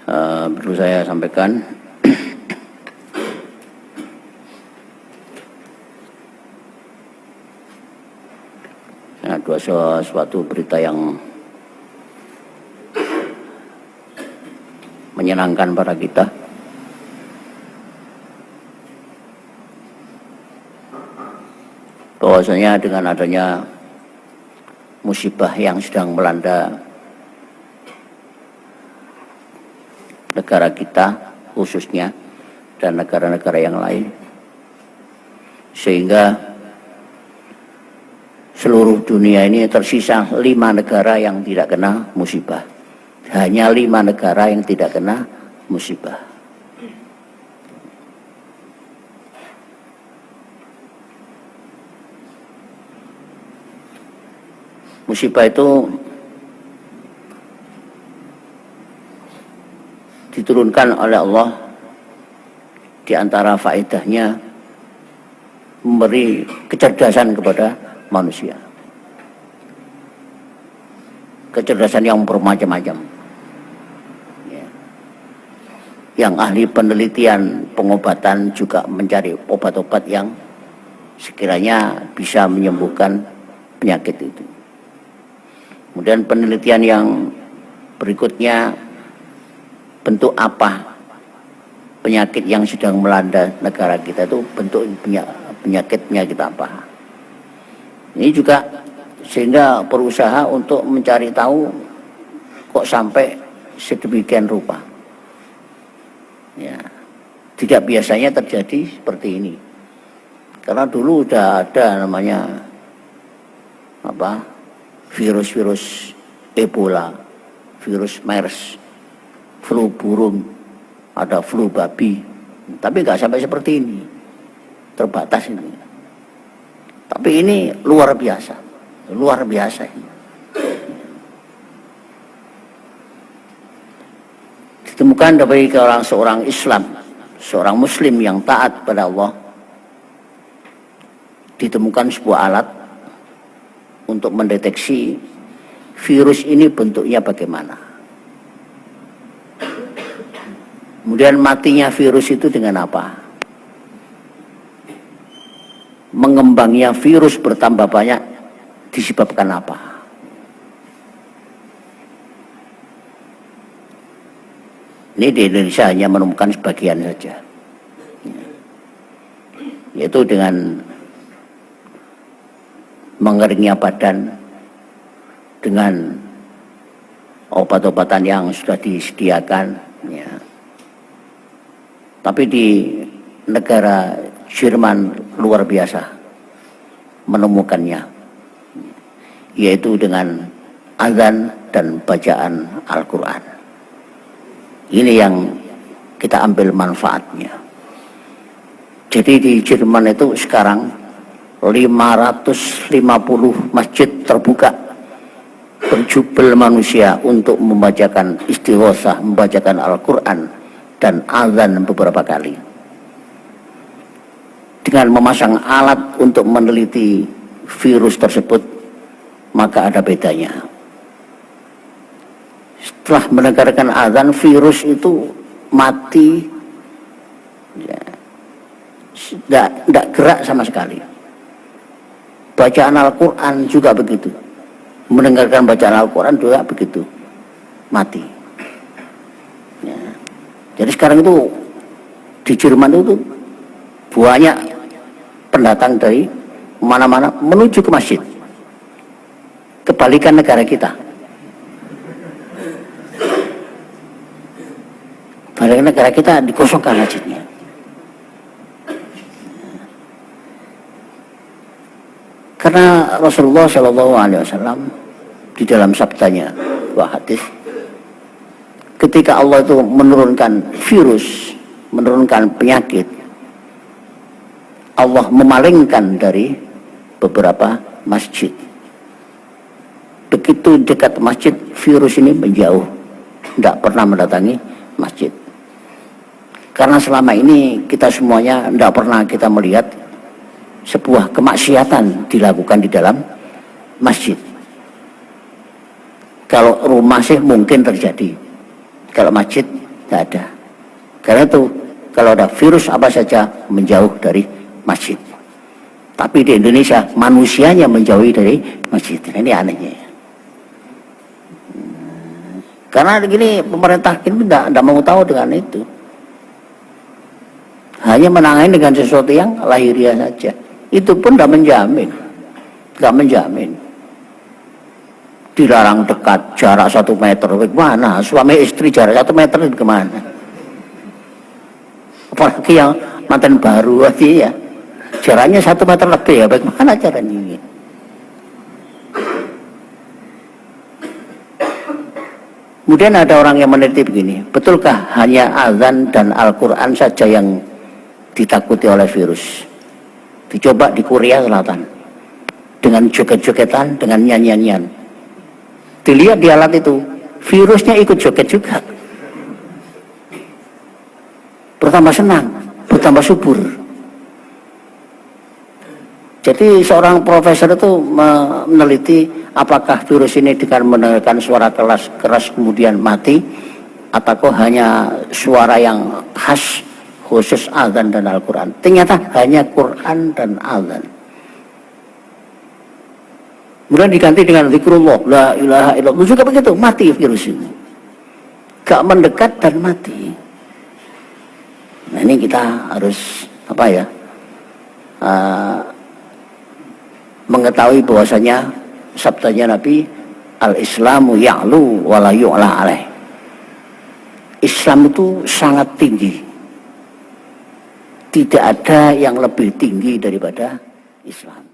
perlu saya sampaikan ada suatu berita yang menyenangkan pada kita. Bahwasanya dengan adanya musibah yang sedang melanda negara kita khususnya dan negara-negara yang lain, sehingga seluruh dunia ini tersisa 5 negara yang tidak kena musibah. Hanya 5 negara yang tidak kena musibah. Musibah itu diturunkan oleh Allah, di antara faedahnya memberi kecerdasan kepada manusia. Kecerdasan yang bermacam-macam. Yang ahli penelitian pengobatan juga mencari obat-obat yang sekiranya bisa menyembuhkan penyakit itu. Kemudian penelitian yang berikutnya, bentuk apa penyakit yang sedang melanda negara kita itu, bentuk penyakit apa. Ini juga sehingga berusaha untuk mencari tahu kok sampai sedemikian rupa. Ya, tidak biasanya terjadi seperti ini. Karena dulu udah ada namanya virus-virus Ebola, virus MERS, flu burung, ada flu babi, tapi nggak sampai seperti ini, terbatas ini. Tapi ini luar biasa ini. Ditemukan dari seorang Islam, seorang Muslim yang taat pada Allah, ditemukan sebuah alat untuk mendeteksi virus ini bentuknya bagaimana. Kemudian matinya virus itu dengan apa? Mengembangnya virus bertambah banyak disebabkan apa? Ini di Indonesia hanya menemukan sebagian saja, yaitu dengan mengeringnya badan dengan obat-obatan yang sudah disediakan, ya. Tapi di negara Jerman luar biasa menemukannya, yaitu dengan azan dan bacaan Al-Quran. Ini yang kita ambil manfaatnya. Jadi di Jerman itu sekarang 550 masjid terbuka berjubel manusia untuk membacakan istighosah, membacakan Al-Quran dan azan beberapa kali. Dengan memasang alat untuk meneliti virus tersebut, maka ada bedanya. Setelah mendengarkan azan, virus itu mati, ya, tidak gerak sama sekali. Bacaan Al-Quran juga begitu. Mendengarkan bacaan Al-Quran juga begitu. Mati. Ya. Jadi sekarang itu di Jerman itu banyak pendatang dari mana-mana menuju ke masjid. Kebalikan negara kita. Kebalikan negara kita dikosongkan masjidnya. Karena Rasulullah SAW di dalam sabdanya, dua hadis, ketika Allah itu menurunkan virus, menurunkan penyakit, Allah memalingkan dari beberapa masjid. Begitu dekat masjid, virus ini menjauh, tidak pernah mendatangi masjid. Karena selama ini kita semuanya tidak pernah kita melihat sebuah kemaksiatan dilakukan di dalam masjid. Kalau rumah sih mungkin terjadi, kalau masjid Tidak ada. Karena itu kalau ada virus apa saja menjauh dari masjid. Tapi di Indonesia manusianya menjauhi dari masjid. Ini anehnya. Karena begini pemerintah ini tidak mau tahu dengan itu. Hanya menangani dengan sesuatu yang lahiriah saja. Itu pun tidak menjamin. Tidak menjamin. Dilarang dekat jarak 1 meter. Bagaimana? Suami istri jarak 1 meter itu kemana? Apalagi yang mantan baru lagi ya. Jaraknya 1 meter lebih ya. Bagaimana caranya ini? Kemudian ada orang yang meneliti begini. Betulkah hanya azan dan Al-Quran saja yang ditakuti oleh virus? Dicoba di Korea Selatan. Dengan joget-jogetan, dengan nyanyian-nyanyian. Dilihat di alat itu, virusnya ikut joget juga. Bertambah senang, bertambah subur. Jadi seorang profesor itu meneliti apakah virus ini dengan mendengarkan suara keras kemudian mati, ataukah hanya suara yang khas khusus azan dan Al-Quran. Ternyata hanya Quran dan azan. Kemudian diganti dengan zikrullah, la ilaha illallah, juga begitu, mati virus ini. Gak mendekat dan mati. Nah ini kita harus apa ya, mengetahui bahwasanya sabdanya Nabi, al-Islamu ya'lu wa la yu'la alaih. Islam itu sangat tinggi. Tidak ada yang lebih tinggi daripada Islam.